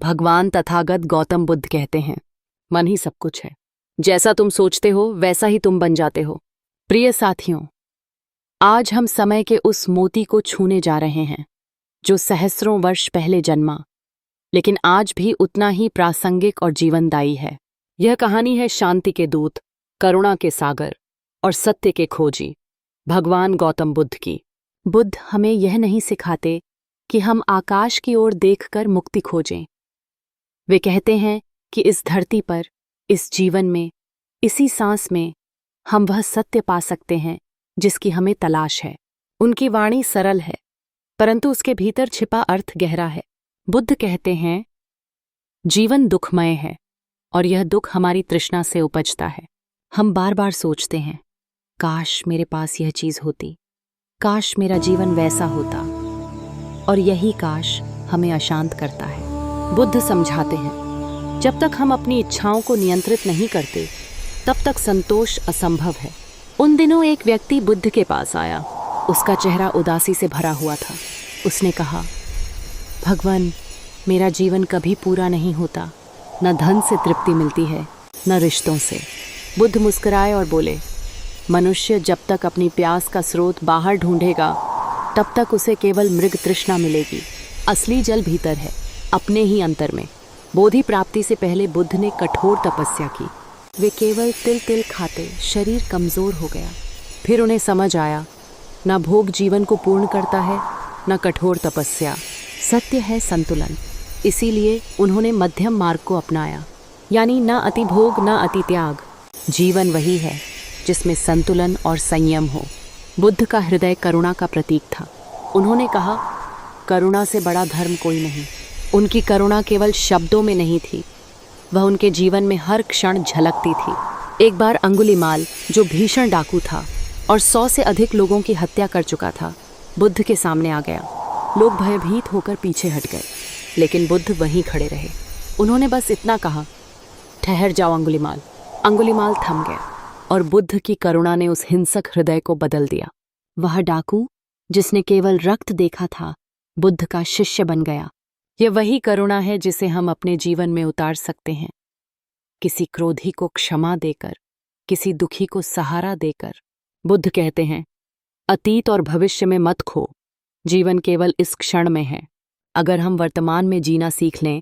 भगवान तथागत गौतम बुद्ध कहते हैं, मन ही सब कुछ है। जैसा तुम सोचते हो वैसा ही तुम बन जाते हो। प्रिय साथियों, आज हम समय के उस मोती को छूने जा रहे हैं जो सहस्रों वर्ष पहले जन्मा, लेकिन आज भी उतना ही प्रासंगिक और जीवनदायी है। यह कहानी है शांति के दूत, करुणा के सागर और सत्य के खोजी भगवान गौतम बुद्ध की। बुद्ध हमें यह नहीं सिखाते कि हम आकाश की ओर देखकर मुक्ति खोजें। वे कहते हैं कि इस धरती पर, इस जीवन में, इसी सांस में हम वह सत्य पा सकते हैं जिसकी हमें तलाश है। उनकी वाणी सरल है, परंतु उसके भीतर छिपा अर्थ गहरा है। बुद्ध कहते हैं, जीवन दुखमय है और यह दुख हमारी तृष्णा से उपजता है। हम बार बार सोचते हैं, काश मेरे पास यह चीज होती, काश मेरा जीवन वैसा होता, और यही काश हमें अशांत करता है। बुद्ध समझाते हैं, जब तक हम अपनी इच्छाओं को नियंत्रित नहीं करते तब तक संतोष असंभव है। उन दिनों एक व्यक्ति बुद्ध के पास आया। उसका चेहरा उदासी से भरा हुआ था। उसने कहा, भगवान, मेरा जीवन कभी पूरा नहीं होता। न धन से तृप्ति मिलती है, न रिश्तों से। बुद्ध मुस्कुराए और बोले, मनुष्य जब तक अपनी प्यास का स्रोत बाहर ढूंढेगा तब तक उसे केवल मृग तृष्णा मिलेगी। असली जल भीतर है, अपने ही अंतर में। बोधि प्राप्ति से पहले बुद्ध ने कठोर तपस्या की। वे केवल तिल तिल खाते, शरीर कमजोर हो गया। फिर उन्हें समझ आया, न भोग जीवन को पूर्ण करता है, न कठोर तपस्या। सत्य है संतुलन। इसीलिए उन्होंने मध्यम मार्ग को अपनाया, यानी न अति भोग न अति त्याग। जीवन वही है जिसमें संतुलन और संयम हो। बुद्ध का हृदय करुणा का प्रतीक था। उन्होंने कहा, करुणा से बड़ा धर्म कोई नहीं। उनकी करुणा केवल शब्दों में नहीं थी, वह उनके जीवन में हर क्षण झलकती थी। एक बार अंगुलीमाल, जो भीषण डाकू था और 100 से अधिक लोगों की हत्या कर चुका था, बुद्ध के सामने आ गया। लोग भयभीत होकर पीछे हट गए, लेकिन बुद्ध वहीं खड़े रहे। उन्होंने बस इतना कहा, ठहर जाओ अंगुलीमाल। अंगुलीमाल थम गया और बुद्ध की करुणा ने उस हिंसक हृदय को बदल दिया। वह डाकू, जिसने केवल रक्त देखा था, बुद्ध का शिष्य बन गया। यह वही करुणा है जिसे हम अपने जीवन में उतार सकते हैं। किसी क्रोधी को क्षमा देकर, किसी दुखी को सहारा देकर। बुद्ध कहते हैं, अतीत और भविष्य में मत खो, जीवन केवल इस क्षण में है। अगर हम वर्तमान में जीना सीख लें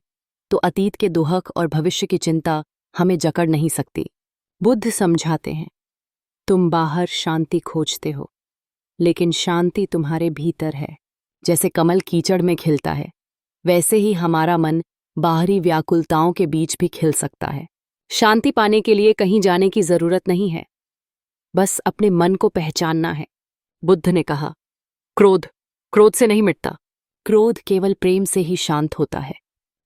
तो अतीत के दुहक और भविष्य की चिंता हमें जकड़ नहीं सकती। बुद्ध समझाते हैं, तुम बाहर शांति खोजते हो, लेकिन शांति तुम्हारे भीतर है। जैसे कमल कीचड़ में खिलता है, वैसे ही हमारा मन बाहरी व्याकुलताओं के बीच भी खिल सकता है। शांति पाने के लिए कहीं जाने की जरूरत नहीं है, बस अपने मन को पहचानना है। बुद्ध ने कहा, क्रोध से नहीं मिटता। क्रोध केवल प्रेम से ही शांत होता है।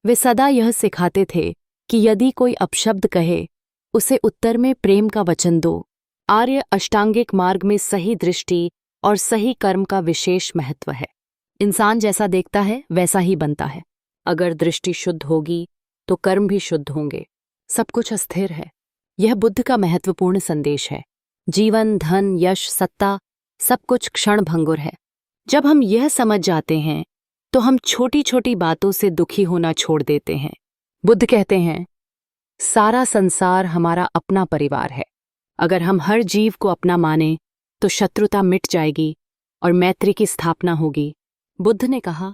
वे सदा यह सिखाते थे कि यदि कोई अपशब्द कहे, उसे उत्तर में प्रेम का वचन दो। आर्य अष्टांगिक मार्ग में सही दृष्टि और सही कर्म का विशेष महत्व है। इंसान जैसा देखता है वैसा ही बनता है। अगर दृष्टि शुद्ध होगी तो कर्म भी शुद्ध होंगे। सब कुछ अस्थिर है। यह बुद्ध का महत्वपूर्ण संदेश है। जीवन, धन, यश, सत्ता, सब कुछ क्षण भंगुर है। जब हम यह समझ जाते हैं तो हम छोटी छोटी बातों से दुखी होना छोड़ देते हैं। बुद्ध कहते हैं, सारा संसार हमारा अपना परिवार है। अगर हम हर जीव को अपना माने तो शत्रुता मिट जाएगी और मैत्री की स्थापना होगी। बुद्ध ने कहा,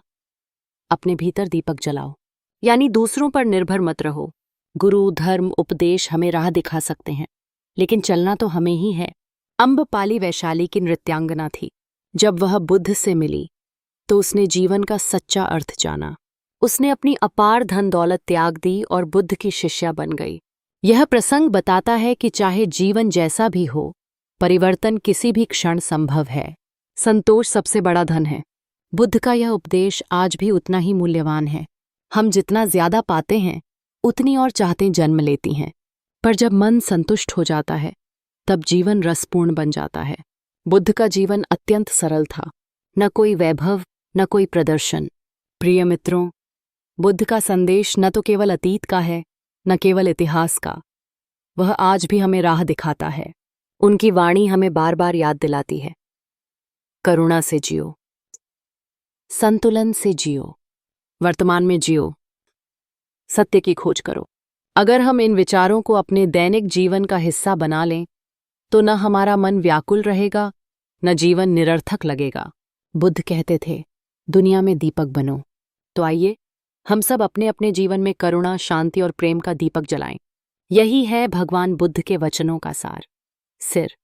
अपने भीतर दीपक जलाओ, यानी दूसरों पर निर्भर मत रहो। गुरु, धर्म, उपदेश हमें राह दिखा सकते हैं, लेकिन चलना तो हमें ही है। अम्बपाली वैशाली की नृत्यांगना थी। जब वह बुद्ध से मिली तो उसने जीवन का सच्चा अर्थ जाना। उसने अपनी अपार धन दौलत त्याग दी और बुद्ध की शिष्या बन गई। यह प्रसंग बताता है कि चाहे जीवन जैसा भी हो, परिवर्तन किसी भी क्षण संभव है। संतोष सबसे बड़ा धन है। बुद्ध का यह उपदेश आज भी उतना ही मूल्यवान है। हम जितना ज्यादा पाते हैं, उतनी और चाहतें जन्म लेती हैं, पर जब मन संतुष्ट हो जाता है तब जीवन रसपूर्ण बन जाता है। बुद्ध का जीवन अत्यंत सरल था, न कोई वैभव, न कोई प्रदर्शन। प्रिय मित्रों, बुद्ध का संदेश न तो केवल अतीत का है, न केवल इतिहास का, वह आज भी हमें राह दिखाता है। उनकी वाणी हमें बार बार याद दिलाती है, करुणा से जियो, संतुलन से जियो, वर्तमान में जियो, सत्य की खोज करो। अगर हम इन विचारों को अपने दैनिक जीवन का हिस्सा बना लें तो न हमारा मन व्याकुल रहेगा, न जीवन निरर्थक लगेगा। बुद्ध कहते थे, दुनिया में दीपक बनो। तो आइए हम सब अपने अपने जीवन में करुणा, शांति और प्रेम का दीपक जलाएं। यही है भगवान बुद्ध के वचनों का सार। सिर